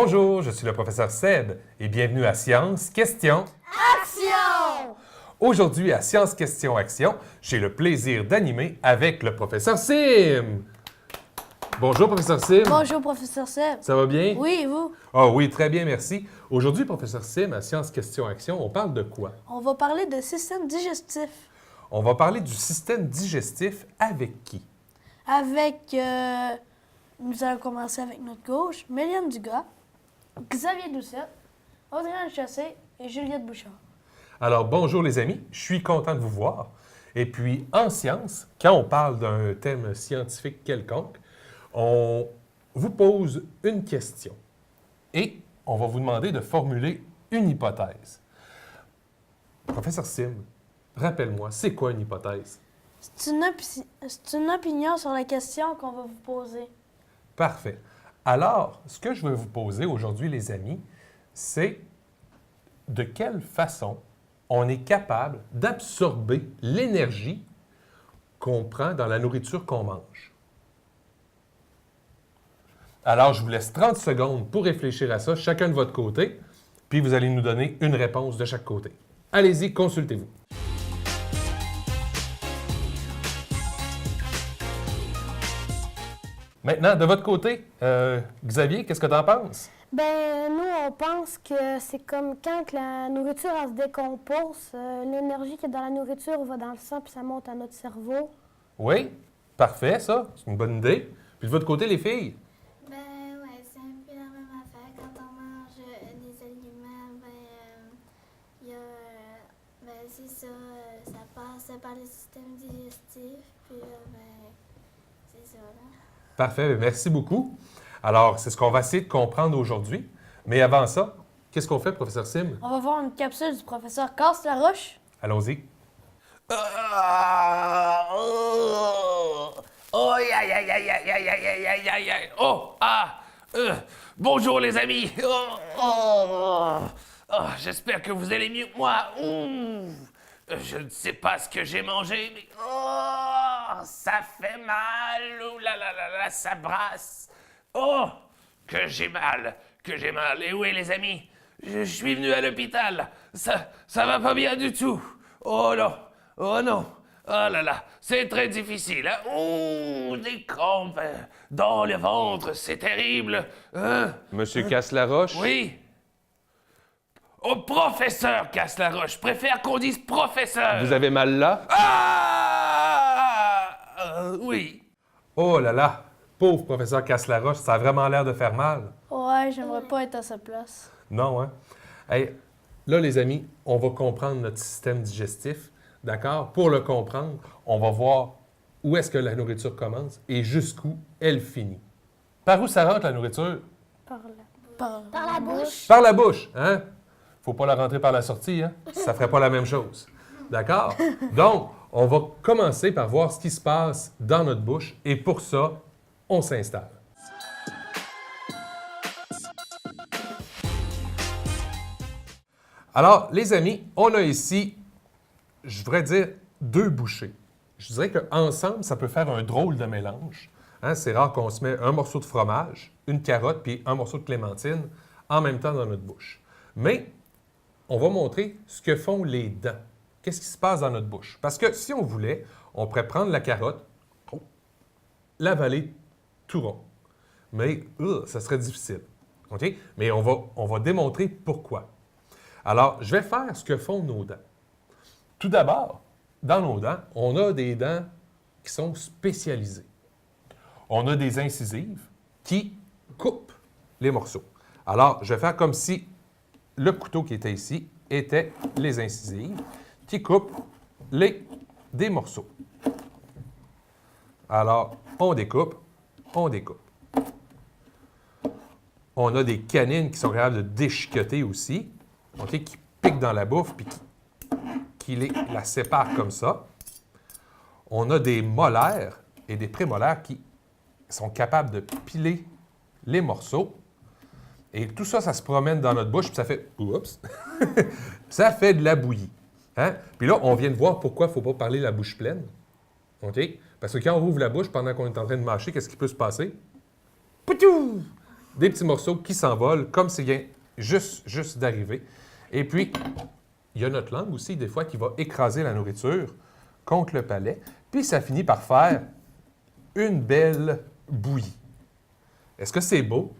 Bonjour, je suis le professeur Seb et bienvenue à Science Question Action! Aujourd'hui à Science Question Action, j'ai le plaisir d'animer avec le professeur Sim. Bonjour professeur Sim. Bonjour, professeur Seb. Ça va bien? Oui, et vous? Ah oui, très bien, merci. Aujourd'hui, professeur Sim, à Science Question Action, on parle de quoi? On va parler de système digestif On va parler du système digestif avec qui? avec... nous allons commencer avec notre gauche, Méliane Dugas, Xavier Doucette, Audrey Chassé et Juliette Bouchard. Alors, bonjour les amis, je suis content de vous voir. Et puis, en science, quand on parle d'un thème scientifique quelconque, on vous pose une question et on va vous demander de formuler une hypothèse. Professeur Sim, rappelle-moi, c'est quoi une hypothèse? C'est une opinion sur la question qu'on va vous poser. Parfait. Alors, ce que je vais vous poser aujourd'hui, les amis, c'est de quelle façon on est capable d'absorber l'énergie qu'on prend dans la nourriture qu'on mange. Alors, je vous laisse 30 secondes pour réfléchir à ça, chacun de votre côté, puis vous allez nous donner une réponse de chaque côté. Allez-y, consultez-vous. Maintenant, de votre côté, Xavier, qu'est-ce que tu en penses? Ben, nous, on pense que c'est comme quand la nourriture elle se décompose, l'énergie qui est dans la nourriture va dans le sang puis ça monte à notre cerveau. Oui, parfait, ça. C'est une bonne idée. Puis de votre côté, les filles? Ben ouais, c'est un peu la même affaire. Quand on mange des aliments, il y a, c'est ça, ça passe par le système digestif, puis c'est ça, là. Parfait, merci beaucoup. Alors, c'est ce qu'on va essayer de comprendre aujourd'hui. Mais avant ça, qu'est-ce qu'on fait, professeur Sim? On va voir une capsule du professeur Casse-Laroche. Allons-y. Oh, aïe, aïe, aïe, aïe, aïe, aïe, aïe, aïe, aïe, aïe, aïe. Oh, bonjour les amis. J'espère que vous allez mieux que moi. Je ne sais pas ce que j'ai mangé, mais ça fait mal. Oh là là là là, ça brasse. Oh, que j'ai mal, que j'ai mal. Et oui, les amis, je suis venu à l'hôpital. Ça va pas bien du tout. Oh non, oh non. Oh là là, c'est très difficile. Hein? Oh, des crampes dans le ventre, c'est terrible. Hein? Monsieur Casse-Laroche? Oui. Oh, professeur Casse-Laroche, je préfère qu'on dise professeur. Vous avez mal là? Oui. Oh là là! Pauvre professeur Casse-Laroche, ça a vraiment l'air de faire mal. Ouais, j'aimerais pas être à sa place. Non, hein? Hey, là, les amis, on va comprendre notre système digestif, d'accord? Pour le comprendre, on va voir où est-ce que la nourriture commence et jusqu'où elle finit. Par où ça rentre, la nourriture? Par la bouche. Par la bouche, hein? Faut pas la rentrer par la sortie, hein? Ça ferait pas la même chose. D'accord? Donc, on va commencer par voir ce qui se passe dans notre bouche et pour ça, on s'installe. Alors, les amis, on a ici, je voudrais dire, deux bouchées. Je dirais qu'ensemble, ça peut faire un drôle de mélange. Hein? C'est rare qu'on se met un morceau de fromage, une carotte puis un morceau de clémentine en même temps dans notre bouche. Mais on va montrer ce que font les dents. Qu'est-ce qui se passe dans notre bouche? Parce que si on voulait, on pourrait prendre la carotte, l'avaler tout rond. Mais ça serait difficile. OK? Mais on va démontrer pourquoi. Alors, je vais faire ce que font nos dents. Tout d'abord, dans nos dents, on a des dents qui sont spécialisées. On a des incisives qui coupent les morceaux. Alors, je vais faire comme si le couteau qui était ici était les incisives qui coupent des morceaux. Alors, on découpe, on découpe. On a des canines qui sont capables de déchiqueter aussi, okay, qui piquent dans la bouffe puis qui la séparent comme ça. On a des molaires et des prémolaires qui sont capables de piler les morceaux. Et tout ça, ça se promène dans notre bouche, puis ça fait... Oups! Ça fait de la bouillie. Hein? Puis là, on vient de voir pourquoi il ne faut pas parler la bouche pleine. OK? Parce que quand on ouvre la bouche pendant qu'on est en train de mâcher, qu'est-ce qui peut se passer? Poutou! des petits morceaux qui s'envolent comme c'est vient juste d'arriver. Et puis, il y a notre langue aussi, des fois, qui va écraser la nourriture contre le palais. Puis, ça finit par faire une belle bouillie. Est-ce que c'est beau?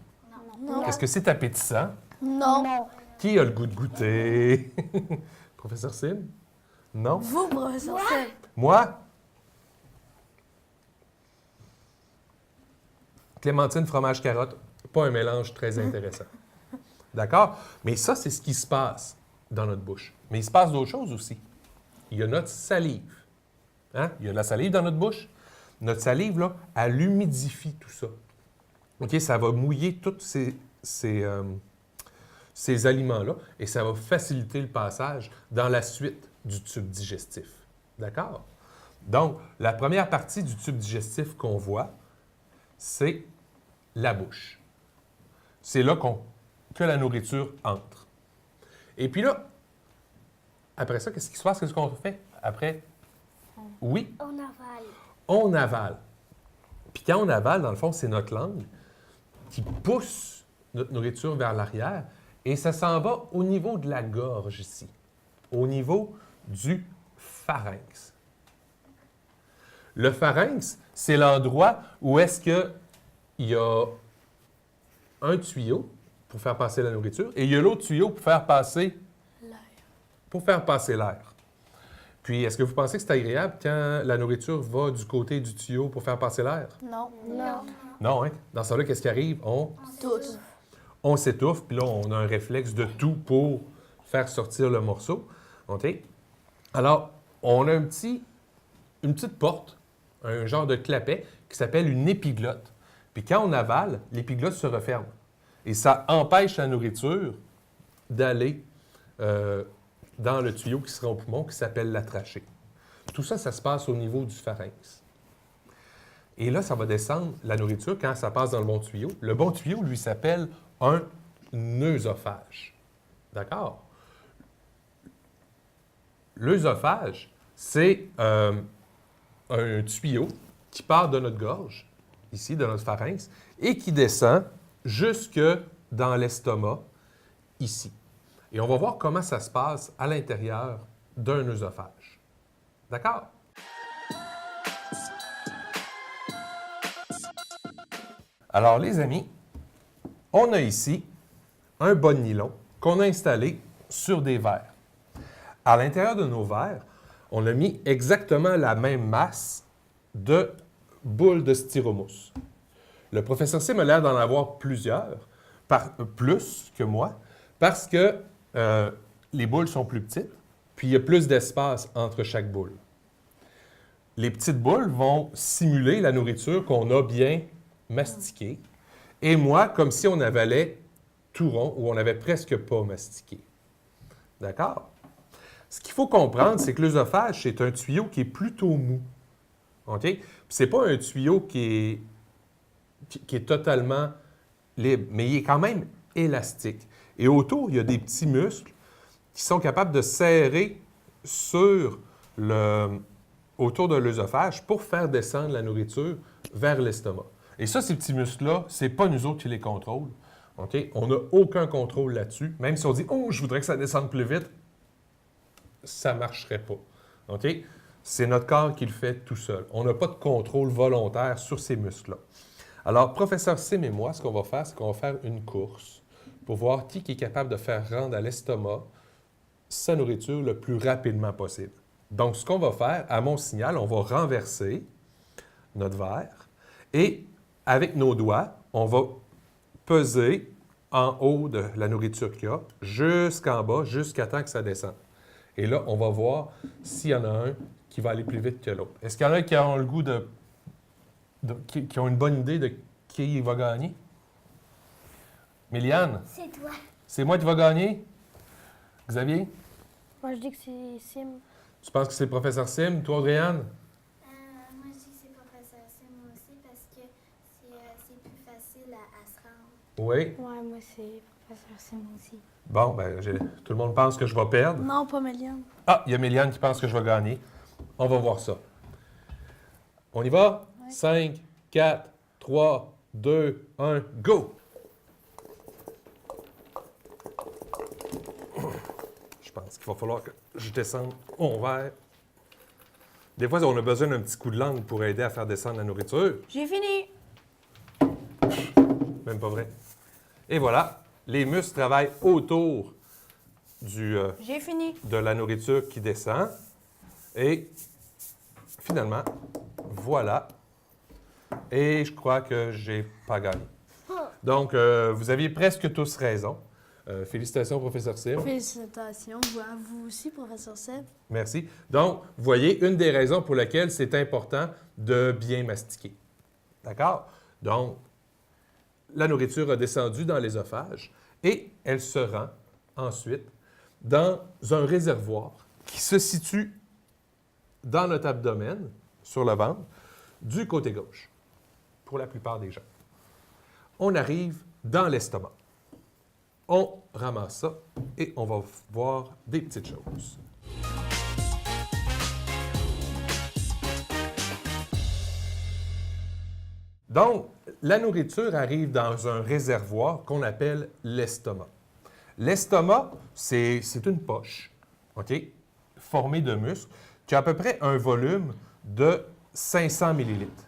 Non. Est-ce que c'est appétissant? Non. Qui a le goût de goûter? Professeur Sim? Non? Vous, professeur Sim. Moi? Clémentine, fromage, carotte. Pas un mélange très intéressant. D'accord? Mais ça, c'est ce qui se passe dans notre bouche. Mais il se passe d'autres choses aussi. Il y a notre salive. Hein? Il y a de la salive dans notre bouche. Notre salive, là, elle humidifie tout ça. OK? Ça va mouiller tous ces aliments-là et ça va faciliter le passage dans la suite du tube digestif. D'accord? Donc, la première partie du tube digestif qu'on voit, c'est la bouche. C'est là que la nourriture entre. Et puis là, après ça, qu'est-ce qui se passe? Qu'est-ce qu'on fait après? Oui, On avale. on avale. Puis quand on avale, dans le fond, c'est notre langue qui pousse notre nourriture vers l'arrière et ça s'en va au niveau de la gorge ici, au niveau du pharynx. Le pharynx, c'est l'endroit où est-ce qu'il y a un tuyau pour faire passer la nourriture et il y a l'autre tuyau pour faire passer l'air. Puis, est-ce que vous pensez que c'est agréable quand la nourriture va du côté du tuyau pour faire passer l'air? Non. Non, hein? Dans ce cas-là, qu'est-ce qui arrive? Tous. On s'étouffe, puis là, on a un réflexe de tout pour faire sortir le morceau. OK? Alors, on a une petite porte, un genre de clapet qui s'appelle une épiglotte. Puis quand on avale, l'épiglotte se referme. Et ça empêche la nourriture d'aller dans le tuyau qui sera au poumon, qui s'appelle la trachée. Tout ça, ça se passe au niveau du pharynx. Et là, ça va descendre la nourriture quand ça passe dans le bon tuyau. Le bon tuyau, lui, s'appelle un œsophage. D'accord? L'œsophage, c'est un tuyau qui part de notre gorge, ici, de notre pharynx, et qui descend jusque dans l'estomac, ici. Et on va voir comment ça se passe à l'intérieur d'un œsophage. D'accord? Alors, les amis, on a ici un bas de nylon qu'on a installé sur des verres. À l'intérieur de nos verres, on a mis exactement la même masse de boules de styromousse. Le professeur Sim a l'air d'en avoir plusieurs, plus que moi, parce que les boules sont plus petites, puis il y a plus d'espace entre chaque boule. Les petites boules vont simuler la nourriture qu'on a bien mastiquée, et moi, comme si on avalait tout rond ou on n'avait presque pas mastiqué. D'accord? Ce qu'il faut comprendre, c'est que l'œsophage, c'est un tuyau qui est plutôt mou. OK? Puis c'est pas un tuyau qui est totalement libre, mais il est quand même élastique. Et autour, il y a des petits muscles qui sont capables de serrer autour de l'œsophage pour faire descendre la nourriture vers l'estomac. Et ça, ces petits muscles-là, c'est pas nous autres qui les contrôlent. OK? On n'a aucun contrôle là-dessus. Même si on dit « Oh, je voudrais que ça descende plus vite », ça ne marcherait pas. OK? C'est notre corps qui le fait tout seul. On n'a pas de contrôle volontaire sur ces muscles-là. Alors, professeur Sim et moi, ce qu'on va faire, c'est qu'on va faire une course pour voir qui est capable de faire rendre à l'estomac sa nourriture le plus rapidement possible. Donc, ce qu'on va faire, à mon signal, on va renverser notre verre et avec nos doigts, on va peser en haut de la nourriture qu'il y a jusqu'en bas, jusqu'à temps que ça descende. Et là, on va voir s'il y en a un qui va aller plus vite que l'autre. Est-ce qu'il y en a qui ont le goût qui ont une bonne idée de qui va gagner? Méliane? C'est toi. C'est moi qui va gagner? Xavier? Moi, je dis que c'est Sim. Tu penses que c'est le professeur Sim? Toi, Adriane? Moi, je dis que c'est professeur Sim aussi parce que c'est plus facile à se rendre. Oui. Ouais, moi, c'est professeur Sim aussi. Bon, tout le monde pense que je vais perdre. Non, pas Méliane. Ah, il y a Méliane qui pense que je vais gagner. On va voir ça. On y va? Ouais. 5, 4, 3, 2, 1, go! Je pense qu'il va falloir que je descende mon verre. Des fois, on a besoin d'un petit coup de langue pour aider à faire descendre la nourriture. J'ai fini. Même pas vrai. Et voilà, les muscles travaillent autour J'ai fini. de la nourriture qui descend. Et finalement, voilà. Et je crois que j'ai pas gagné. Donc, vous aviez presque tous raison. Félicitations, professeur Sim. Félicitations. À vous aussi, professeur Seb. Merci. Donc, vous voyez, une des raisons pour lesquelles c'est important de bien mastiquer. D'accord? Donc, la nourriture a descendu dans l'œsophage et elle se rend ensuite dans un réservoir qui se situe dans notre abdomen, sur le ventre, du côté gauche, pour la plupart des gens. On arrive dans l'estomac. On ramasse ça et on va voir des petites choses. Donc, la nourriture arrive dans un réservoir qu'on appelle l'estomac. L'estomac, c'est une poche, OK, formée de muscles, qui a à peu près un volume de 500 millilitres.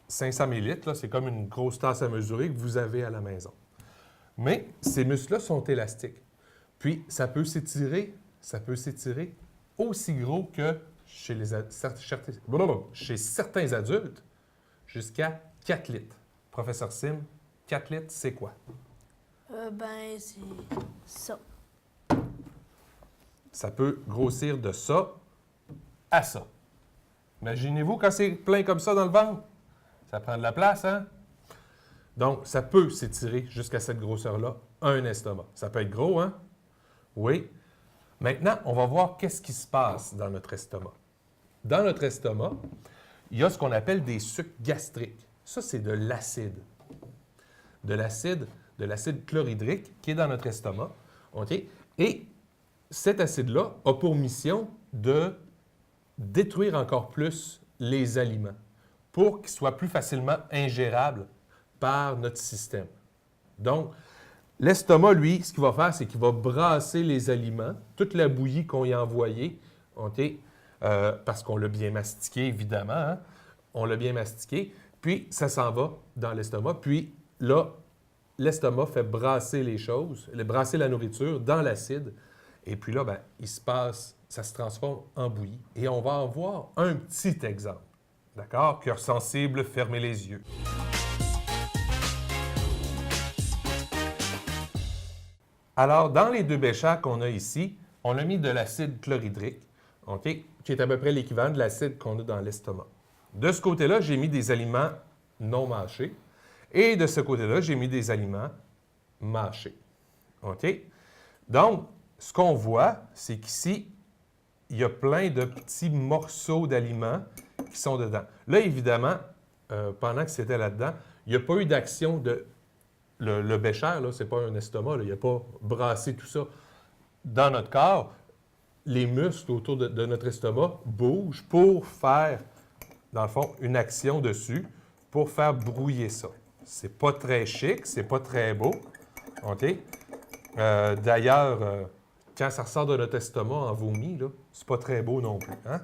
500 millilitres, là, c'est comme une grosse tasse à mesurer que vous avez à la maison. Mais ces muscles-là sont élastiques. Puis, ça peut s'étirer aussi gros que chez certains adultes, jusqu'à 4 litres. Professeur Sim, 4 litres, c'est quoi? Ben, c'est ça. Ça peut grossir de ça à ça. Imaginez-vous quand c'est plein comme ça dans le ventre. Ça prend de la place, hein? Donc, ça peut s'étirer jusqu'à cette grosseur-là, un estomac. Ça peut être gros, hein? Oui. Maintenant, on va voir qu'est-ce qui se passe dans notre estomac. Dans notre estomac, il y a ce qu'on appelle des sucs gastriques. Ça, c'est de l'acide. De l'acide chlorhydrique qui est dans notre estomac. OK? Et cet acide-là a pour mission de détruire encore plus les aliments pour qu'ils soient plus facilement ingérables par notre système. Donc, l'estomac, lui, ce qu'il va faire, c'est qu'il va brasser les aliments, toute la bouillie qu'on y a envoyée, OK? Parce qu'on l'a bien mastiqué, évidemment. Hein? On l'a bien mastiqué. Puis, ça s'en va dans l'estomac. Puis, là, l'estomac fait brasser les choses, brasser la nourriture dans l'acide. Et puis là, ben, il se passe, ça se transforme en bouillie. Et on va en voir un petit exemple. D'accord? Cœur sensible, fermez les yeux. Alors, dans les deux bécherres qu'on a ici, on a mis de l'acide chlorhydrique, OK, qui est à peu près l'équivalent de l'acide qu'on a dans l'estomac. De ce côté-là, j'ai mis des aliments non mâchés. Et de ce côté-là, j'ai mis des aliments mâchés. OK? Donc, ce qu'on voit, c'est qu'ici, il y a plein de petits morceaux d'aliments qui sont dedans. Là, évidemment, pendant que c'était là-dedans, il n'y a pas eu d'action de... Le bécher, là, ce n'est pas un estomac, là, il n'y a pas brassé tout ça. Dans notre corps, les muscles autour de notre estomac bougent pour faire, dans le fond, une action dessus pour faire brouiller ça. C'est pas très chic, c'est pas très beau. OK? D'ailleurs, quand ça ressort de notre estomac en vomi, là, c'est pas très beau non plus. Hein?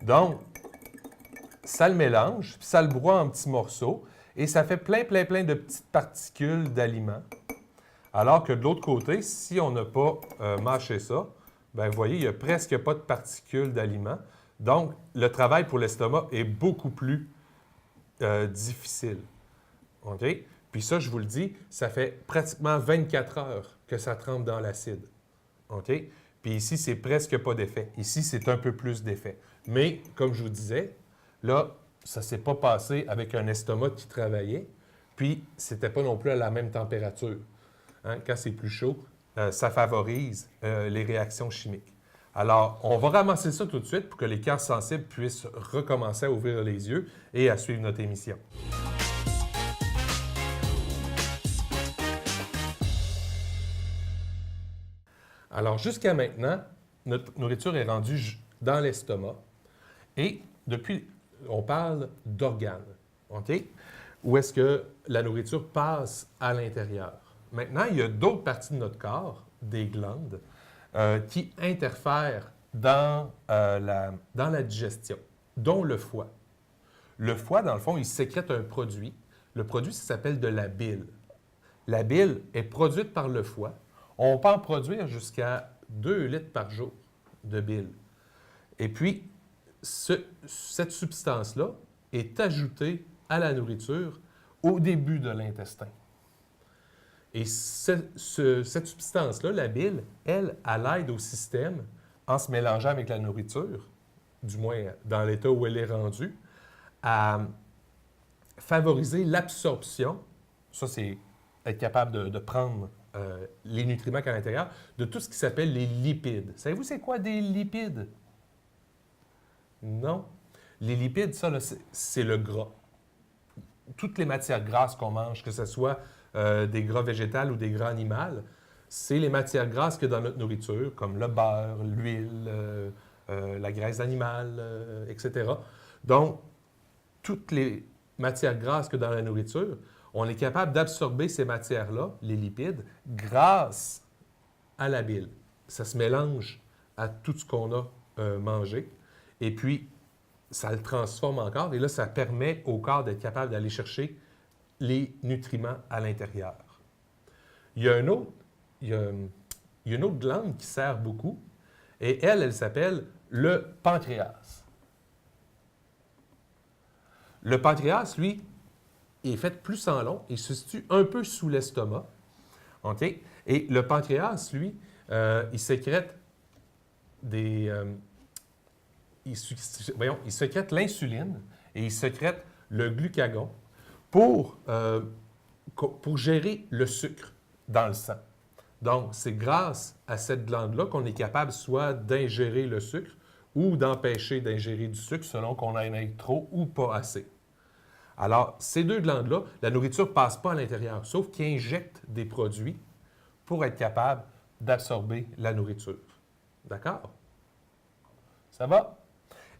Donc, ça le mélange, puis ça le broie en petits morceaux, et ça fait plein de petites particules d'aliments. Alors que de l'autre côté, si on n'a pas mâché ça, bien, vous voyez, il n'y a presque pas de particules d'aliments. Donc, le travail pour l'estomac est beaucoup plus difficile. OK? Puis ça, je vous le dis, ça fait pratiquement 24 heures que ça trempe dans l'acide. OK? Puis ici, c'est presque pas d'effet. Ici, c'est un peu plus d'effet. Mais, comme je vous disais, là, ça ne s'est pas passé avec un estomac qui travaillait, puis c'était pas non plus à la même température. Hein? Quand c'est plus chaud, ça favorise les réactions chimiques. Alors, on va ramasser ça tout de suite pour que les cœurs sensibles puissent recommencer à ouvrir les yeux et à suivre notre émission. Alors, jusqu'à maintenant, notre nourriture est rendue dans l'estomac et depuis, on parle d'organes, OK? Où est-ce que la nourriture passe à l'intérieur. Maintenant, il y a d'autres parties de notre corps, des glandes, qui interfèrent dans la digestion, dont le foie. Le foie, dans le fond, il sécrète un produit. Le produit, ça s'appelle de la bile. La bile est produite par le foie. On peut en produire jusqu'à 2 litres par jour de bile. Et puis, cette substance-là est ajoutée à la nourriture au début de l'intestin. Et cette substance-là, la bile, elle aide au système, en se mélangeant avec la nourriture, du moins dans l'état où elle est rendue, à favoriser l'absorption, ça c'est être capable de prendre les nutriments qu'à l'intérieur, de tout ce qui s'appelle les lipides. Savez-vous c'est quoi des lipides? Non. Les lipides, ça, là, c'est le gras. Toutes les matières grasses qu'on mange, que ce soit des gras végétaux ou des gras animaux, c'est les matières grasses que dans notre nourriture, comme le beurre, l'huile, la graisse animale, etc. Donc, toutes les matières grasses que dans la nourriture, on est capable d'absorber ces matières-là, les lipides, grâce à la bile. Ça se mélange à tout ce qu'on a mangé. Et puis, ça le transforme encore. Et là, ça permet au corps d'être capable d'aller chercher les nutriments à l'intérieur. Il y a une autre glande qui sert beaucoup. Et elle s'appelle le pancréas. Le pancréas, lui, est fait plus en long. Il se situe un peu sous l'estomac. OK? Et le pancréas, lui, il sécrète il sécrète l'insuline et il sécrète le glucagon pour gérer le sucre dans le sang. Donc, c'est grâce à cette glande-là qu'on est capable soit d'ingérer le sucre ou d'empêcher d'ingérer du sucre selon qu'on en ait trop ou pas assez. Alors, ces deux glandes-là, la nourriture ne passe pas à l'intérieur, sauf qu'ils injectent des produits pour être capable d'absorber la nourriture. D'accord? Ça va?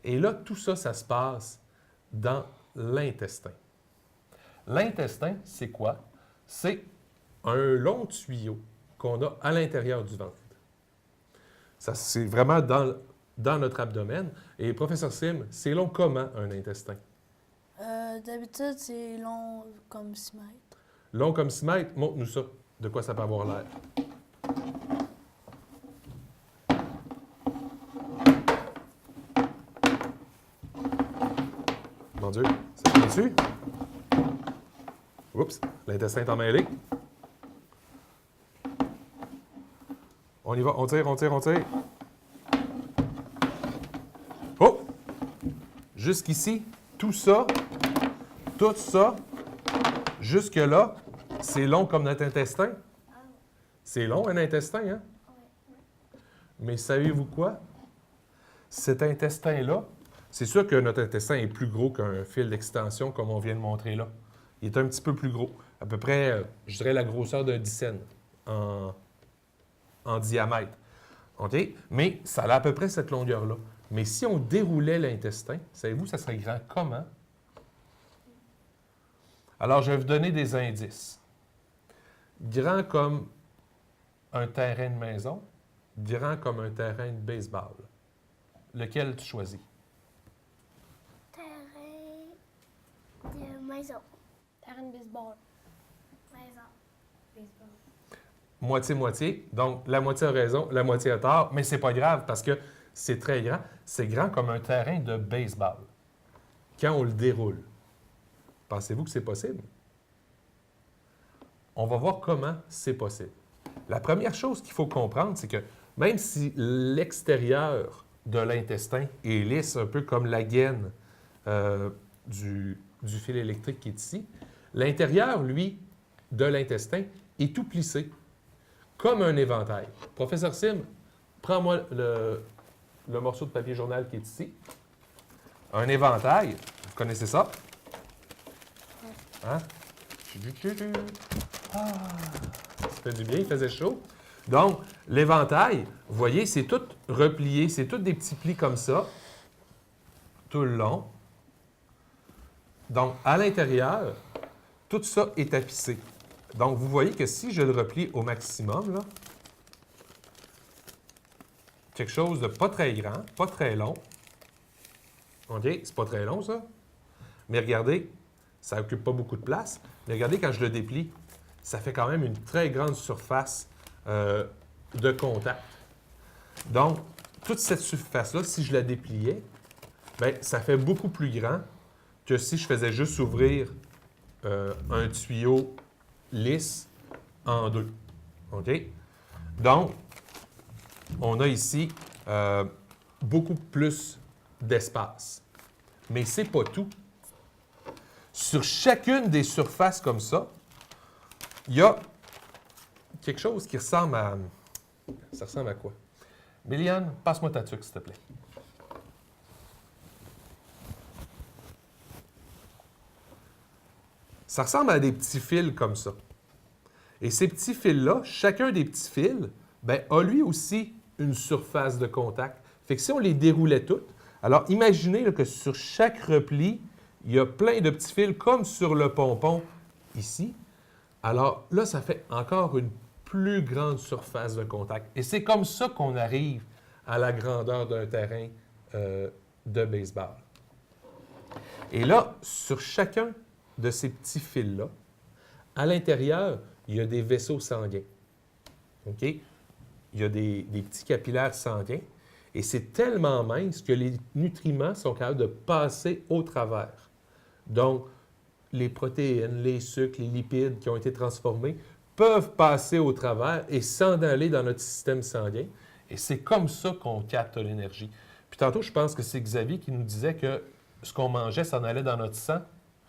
Et là, tout ça, ça se passe dans l'intestin. L'intestin, c'est quoi? C'est un long tuyau qu'on a à l'intérieur du ventre. Ça, c'est vraiment dans notre abdomen. Et professeur Sim, c'est long comment un intestin? D'habitude, c'est long comme 6 mètres. Long comme 6 mètres? Montre-nous ça. De quoi ça peut avoir l'air? Mon Dieu, ça fait dessus? Oups, l'intestin est emmêlé. On y va, on tire, on tire, on tire. Oh! Jusqu'ici, tout ça, jusque-là, c'est long comme notre intestin. C'est long, un intestin, hein? Mais savez-vous quoi? Cet intestin-là, c'est sûr que notre intestin est plus gros qu'un fil d'extension, comme on vient de montrer là. Il est un petit peu plus gros. À peu près, je dirais, la grosseur d'un dixaine en diamètre. OK? Mais ça a à peu près cette longueur-là. Mais si on déroulait l'intestin, savez-vous, ça serait grand comment? Alors, je vais vous donner des indices. Grand comme un terrain de maison, grand comme un terrain de baseball. Lequel tu choisis? Terrain de maison. Terrain de baseball. Maison. Baseball. Moitié-moitié. Donc, la moitié a raison, la moitié a tort, mais c'est pas grave parce que c'est très grand. C'est grand comme un terrain de baseball. Quand on le déroule, pensez-vous que c'est possible? On va voir comment c'est possible. La première chose qu'il faut comprendre, c'est que même si l'extérieur de l'intestin est lisse, un peu comme la gaine du fil électrique qui est ici, l'intérieur, lui, de l'intestin est tout plissé, comme un éventail. Professeur Sim, prends-moi le morceau de papier journal qui est ici. Un éventail, vous connaissez ça? Hein? Ah, ça fait du bien, il faisait chaud. Donc, l'éventail, vous voyez, c'est tout replié, c'est tout des petits plis comme ça, tout le long. Donc, à l'intérieur, tout ça est tapissé. Donc, vous voyez que si je le replie au maximum, là, quelque chose de pas très grand, pas très long. OK? C'est pas très long, ça. Mais regardez, ça occupe pas beaucoup de place. Mais regardez, quand je le déplie, ça fait quand même une très grande surface de contact. Donc, toute cette surface-là, si je la dépliais, bien, ça fait beaucoup plus grand que si je faisais juste ouvrir un tuyau lisse en deux. OK? Donc, on a ici beaucoup plus d'espace. Mais ce n'est pas tout. Sur chacune des surfaces comme ça, il y a quelque chose qui ressemble à... Ça ressemble à quoi? Méliane, passe-moi ta tuque, s'il te plaît. Ça ressemble à des petits fils comme ça. Et ces petits fils-là, chacun des petits fils, bien, a lui aussi une surface de contact. Fait que si on les déroulait toutes, alors imaginez là, que sur chaque repli, il y a plein de petits fils comme sur le pompon ici. Alors là, ça fait encore une plus grande surface de contact. Et c'est comme ça qu'on arrive à la grandeur d'un terrain de baseball. Et là, sur chacun de ces petits fils-là, à l'intérieur, il y a des vaisseaux sanguins. OK? Il y a des petits capillaires sanguins. Et c'est tellement mince que les nutriments sont capables de passer au travers. Donc, les protéines, les sucres, les lipides qui ont été transformés peuvent passer au travers et s'en aller dans notre système sanguin. Et c'est comme ça qu'on capte l'énergie. Puis tantôt, je pense que c'est Xavier qui nous disait que ce qu'on mangeait s'en allait dans notre sang.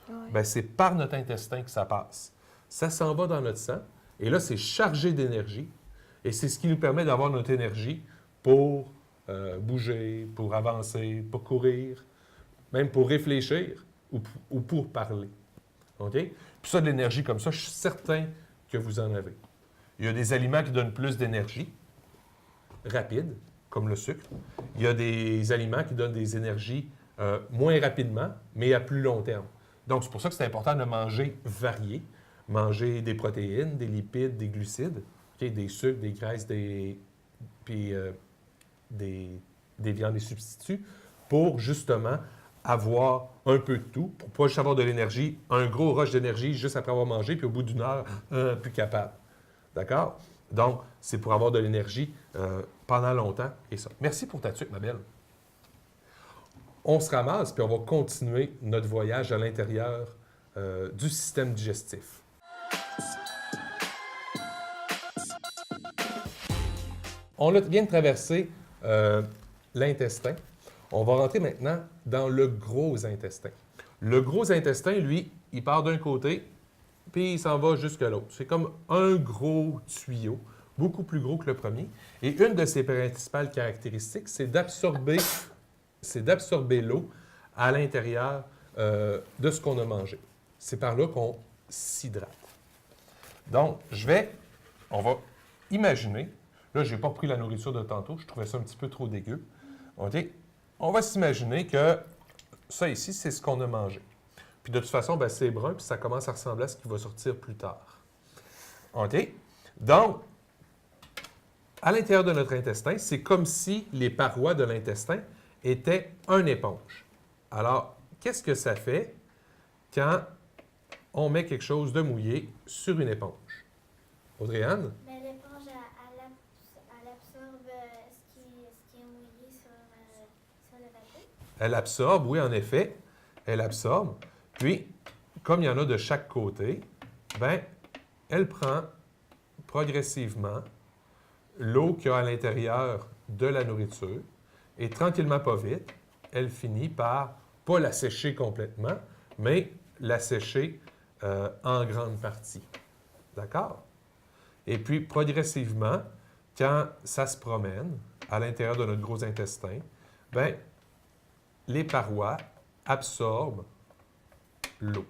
Ouais. Bien, c'est par notre intestin que ça passe. Ça s'en va dans notre sang. Et là, c'est chargé d'énergie. Et c'est ce qui nous permet d'avoir notre énergie pour bouger, pour avancer, pour courir, même pour réfléchir ou pour parler. OK? Puis ça, de l'énergie comme ça, je suis certain que vous en avez. Il y a des aliments qui donnent plus d'énergie rapide, comme le sucre. Il y a des aliments qui donnent des énergies moins rapidement, mais à plus long terme. Donc, c'est pour ça que c'est important de manger varié. Manger des protéines, des lipides, des glucides, okay, des sucres, des graisses, puis des viandes, des substituts, pour justement avoir un peu de tout, pour pas juste avoir de l'énergie, un gros rush d'énergie juste après avoir mangé, puis au bout d'une heure, plus capable. D'accord? Donc, c'est pour avoir de l'énergie pendant longtemps et ça. Merci pour ta tuque, ma belle. On se ramasse, puis on va continuer notre voyage à l'intérieur du système digestif. On vient de traverser l'intestin. On va rentrer maintenant dans le gros intestin. Le gros intestin, lui, il part d'un côté, puis il s'en va jusqu'à l'autre. C'est comme un gros tuyau, beaucoup plus gros que le premier. Et une de ses principales caractéristiques, c'est d'absorber l'eau à l'intérieur de ce qu'on a mangé. C'est par là qu'on s'hydrate. Donc, on va imaginer, là, je n'ai pas pris la nourriture de tantôt, je trouvais ça un petit peu trop dégueu. OK? On va s'imaginer que ça ici, c'est ce qu'on a mangé. Puis de toute façon, ben, c'est brun, puis ça commence à ressembler à ce qui va sortir plus tard. OK? Donc, à l'intérieur de notre intestin, c'est comme si les parois de l'intestin étaient une éponge. Alors, qu'est-ce que ça fait quand on met quelque chose de mouillé sur une éponge? Audrey-Anne? Mais l'éponge, elle absorbe ce qui est mouillé sur le papier. Elle absorbe, oui, en effet, elle absorbe. Puis, comme il y en a de chaque côté, bien, elle prend progressivement l'eau qu'il y a à l'intérieur de la nourriture et tranquillement, pas vite, elle finit par, pas la sécher complètement, mais la sécher en grande partie. D'accord? Et puis, progressivement, quand ça se promène à l'intérieur de notre gros intestin, bien, les parois absorbent l'eau.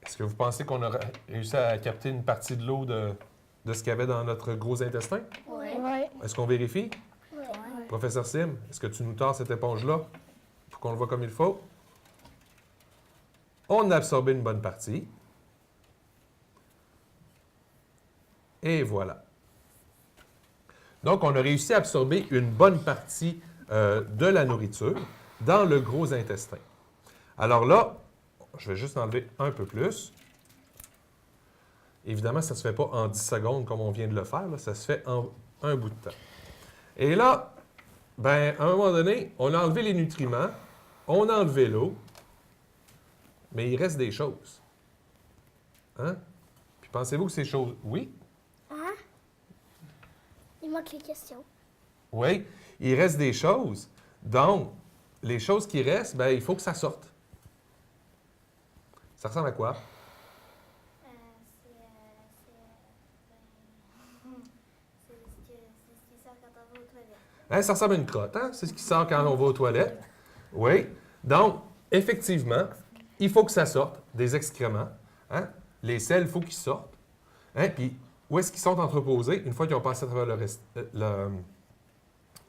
Est-ce que vous pensez qu'on a réussi à capter une partie de l'eau de ce qu'il y avait dans notre gros intestin? Oui. Ouais. Est-ce qu'on vérifie? Ouais. Professeur Sim, est-ce que tu nous tords cette éponge-là pour qu'on le voit comme il faut? On a absorbé une bonne partie. Et voilà. Donc, on a réussi à absorber une bonne partie de la nourriture dans le gros intestin. Alors là, je vais juste enlever un peu plus. Évidemment, ça ne se fait pas en 10 secondes comme on vient de le faire. Là. Ça se fait en un bout de temps. Et là, ben, à un moment donné, on a enlevé les nutriments, on a enlevé l'eau, mais il reste des choses. Hein? Puis pensez-vous que ces choses... Oui? Hein? Il manque les questions. Oui, il reste des choses. Donc, les choses qui restent, ben, il faut que ça sorte. Ça ressemble à quoi? C'est ce qui sort quand on va aux toilettes. Hein, ça ressemble à une crotte, hein? C'est ce qui sort quand on va aux toilettes. Oui. Donc, effectivement, il faut que ça sorte, des excréments. Hein? Les selles, il faut qu'ils sortent. Hein? Puis, où est-ce qu'ils sont entreposés? Une fois qu'ils ont passé à travers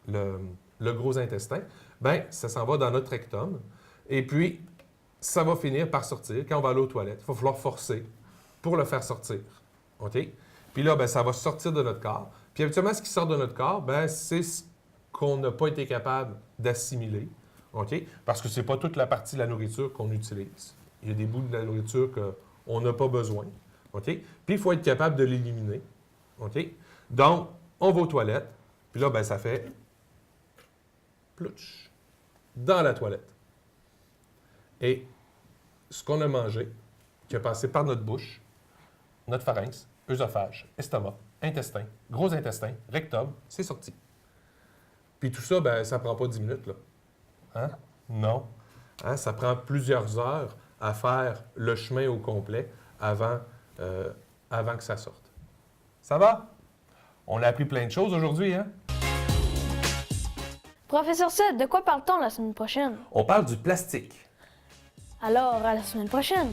le gros intestin, bien, ça s'en va dans notre rectum. Et puis, ça va finir par sortir. Quand on va aller aux toilettes, il va falloir forcer pour le faire sortir. OK? Puis là, bien, ça va sortir de notre corps. Puis habituellement, ce qui sort de notre corps, bien, c'est ce qu'on n'a pas été capable d'assimiler. OK? Parce que ce n'est pas toute la partie de la nourriture qu'on utilise. Il y a des bouts de la nourriture qu'on n'a pas besoin. OK? Puis il faut être capable de l'éliminer. OK? Donc, on va aux toilettes. Puis là, bien, ça fait plouch dans la toilette. Et ce qu'on a mangé, qui a passé par notre bouche, notre pharynx, œsophage, estomac, intestin, gros intestin, rectum, c'est sorti. Puis tout ça, ben, ça prend pas 10 minutes, là. Hein? Non. Hein? Ça prend plusieurs heures à faire le chemin au complet avant que ça sorte. Ça va? On a appris plein de choses aujourd'hui, hein? Professeur Seth, de quoi parle-t-on la semaine prochaine? On parle du plastique. Alors, à la semaine prochaine!